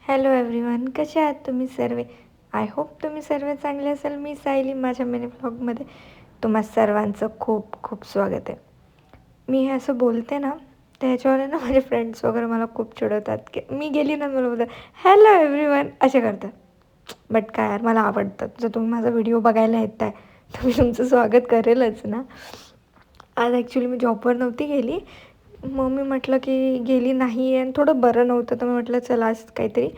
Hello everyone, कसे आहात तुम्ही सर्व? आय होप तुम्ही सर्व चांगले असाल. मी सायली, माझ्या मिनी ब्लॉगमध्ये तुम्हा सर्वांचं खूप खूप स्वागत आहे. मी हे असं बोलते ना, त्याच्यावर ना माझे फ्रेंड्स वगैरे मला खूप चिडवतात की मी गेली ना मला बोलतात हॅलो एव्हरीवन असे करतात. बट काय यार, मला आवडतात. जर तुम्ही माझा व्हिडिओ बघायला येत आहे तर मी तुमचं स्वागत करेलच ना. आज ॲक्च्युली मी जॉबवर नव्हती गेली. मग मी म्हटलं की गेली नाही आहे आणि थोडं बरं नव्हतं, तर मी म्हटलं चला आज काहीतरी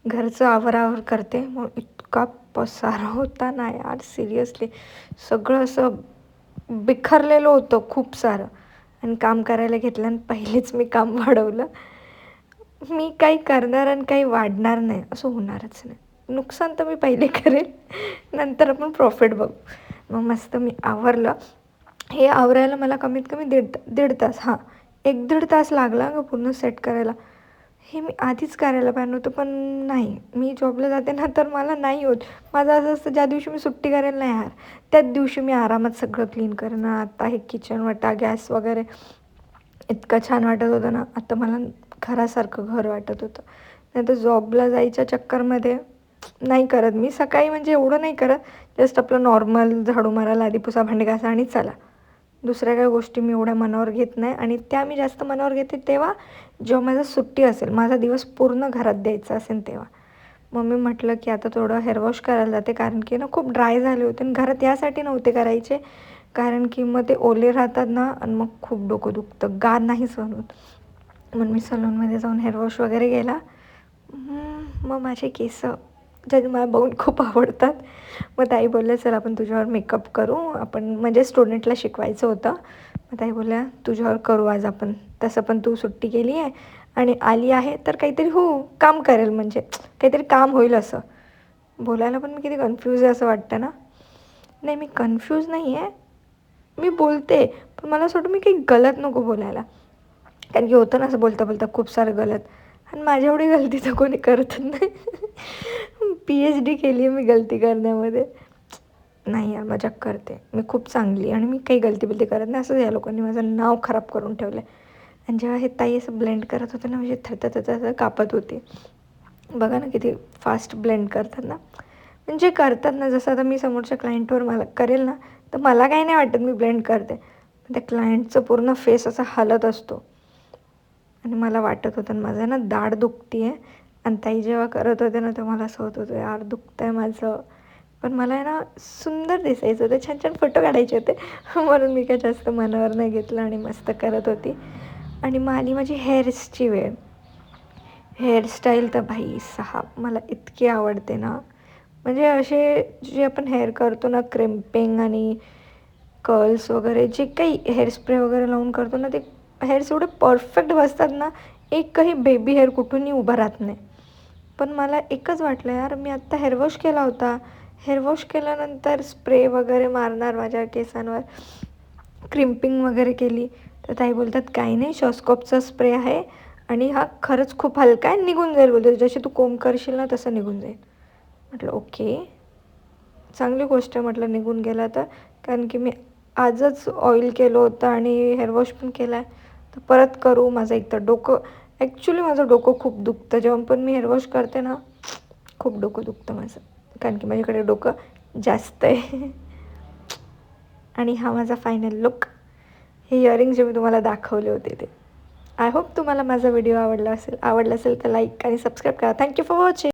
घरचं आवरावर करते. मग इतका पसारा होता ना यार, सिरियसली सगळं असं बिखरलेलं होतं खूप सारं. आणि काम करायला घेतलं आणि पहिलेच मी काम वाढवलं. मी काही करणार आणि काही वाढणार नाही असं होणारच नाही. नुकसान तर मी पहिले करेल, नंतर आपण प्रॉफिट बघू. मग मस्त मी आवरलं. हे आवरायला मला कमीत कमी दीड तास, हां, 1-1.5 तास लागला ग पूर्ण सेट करायला. हे मी आधीच करायला पाहिजे नव्हतं, पण नाही, मी जॉबला जाते ना तर मला नाही होत. माझं असं असतं, ज्या दिवशी मी सुट्टी करायला नाही यार, त्याच दिवशी मी आरामात सगळं क्लीन करणार. आता हे किचन वाटा, गॅस वगैरे इतकं छान वाटत होतं ना, आता मला घरासारखं घर वाटत होतं. नाही तर जॉबला जायच्या चक्करमध्ये नाही करत मी. सकाळी म्हणजे एवढं नाही करत, जस्ट आपलं नॉर्मल झाडू मारायला, आधी पुसा, भांडी घासा आणि चला. दुसऱ्या काही गोष्टी मी एवढ्या मनावर घेत नाही. आणि त्या मी जास्त मनावर घेते तेव्हा जेव्हा माझं सुट्टी असेल, माझा दिवस पूर्ण घरात द्यायचा असेल तेव्हा. मग मी म्हटलं की आता थोडं हेअरवॉश करायला जाते, कारण की ना खूप ड्राय झाले होते आणि घरात यासाठी नव्हते करायचे, कारण की मग ते ओले राहतात ना आणि मग खूप डोकं दुखतं, गार नाही सहन होत. म्हणून मी सलूनमध्ये जाऊन हेअरवॉश वगैरे केला. मग माझे केस ज्याचे मला बघून खूप आवडतात. मग ताई बोलल्या चल आपण तुझ्यावर मेकअप करू, आपण म्हणजे स्टुडंटला शिकवायचं होतं. मग ताई बोलल्या तुझ्यावर करू आज आपण, तसं पण तू सुट्टी केली आहे आणि आली आहे तर काहीतरी काम करेल, म्हणजे काहीतरी काम होईल असं. बोलायला पण मी किती कन्फ्यूज आहे असं वाटतं ना. नाही, मी कन्फ्यूज नाही आहे, मी बोलते, पण मला असं वाटतं मी काही गलत नको बोलायला. कारण की होतं ना असं बोलता बोलता खूप सारं गलत, आणि माझ्या एवढी गलती तर कोणी करतच नाही. PhD केली आहे मी गलती करण्यामध्ये. नाही यार, मजाक करते, मी खूप चांगली आणि मी काही गलती बिलती करत नाही. असं या लोकांनी माझं नाव खराब करून ठेवलं आहे. आणि जेव्हा हे ताई असं ब्लेंड करत होतं ना, म्हणजे थरथर कापत होती. बघा ना किती फास्ट ब्लेंड करतात ना. म्हणजे करतात ना, जसं आता मी समोरच्या क्लायंटवर मला करेल ना, तर मला काही नाही वाटत मी ब्लेंड करते. त्या क्लायंटचं पूर्ण फेस असा हलत असतो आणि मला वाटत होतं माझं ना दाढ दुखती आहे. आणि ताई जेव्हा करत होते ना, तर मला असं होत होतं यार दुखतं आहे माझं. पण मला आहे ना सुंदर दिसायचं होतं, छान छान फोटो काढायचे होते. म्हणून मी काय जास्त मनावर नाही घेतलं आणि मस्त करत होती. आणि मग आली माझी हेअर्सची वेळ. हेअरस्टाईल तर भाई साहब मला इतकी आवडते ना. म्हणजे असे जे आपण हेअर करतो ना, क्रिम्पिंग आणि कर्ल्स वगैरे, जे काही हेअरस्प्रे वगैरे लावून करतो ना, ते हेअर्स एवढे परफेक्ट बसतात ना, एकही बेबी हेअर कुठूनही उभा राहत नाही. पण मला एकच वाटलं यार, मी आत्ता हेअरवॉश केला होता, हेअरवॉश केल्यानंतर स्प्रे वगैरे मारणार माझ्या केसांवर, क्रिम्पिंग वगैरे केली, तर ताई बोलतात काही नाही, शॉस्कॉपचा स्प्रे आहे आणि हा खरंच खूप हलका आहे, निघून जाईल बोलतो, जशी तू कोंब करशील ना तसं निघून जाईल. म्हटलं ओके, चांगली गोष्ट आहे म्हटलं निघून गेला तर. कारण की मी आजच ऑइल केलं होतं आणि हेअरवॉश पण केला आहे, तर परत करू. माझं एकतर डोकं, ॲक्च्युली माझं डोकं खूप दुखतं जेव्हा पण मी हेअरवॉश करते ना, खूप डोकं दुखतं माझं, कारण की माझ्याकडे डोकं जास्त आहे. आणि हा माझा फायनल लुक. हे इयरिंग जे मी तुम्हाला दाखवले होते ते. आय होप तुम्हाला माझा व्हिडिओ आवडला असेल तर लाईक आणि सबस्क्राईब करा. Thank you for watching.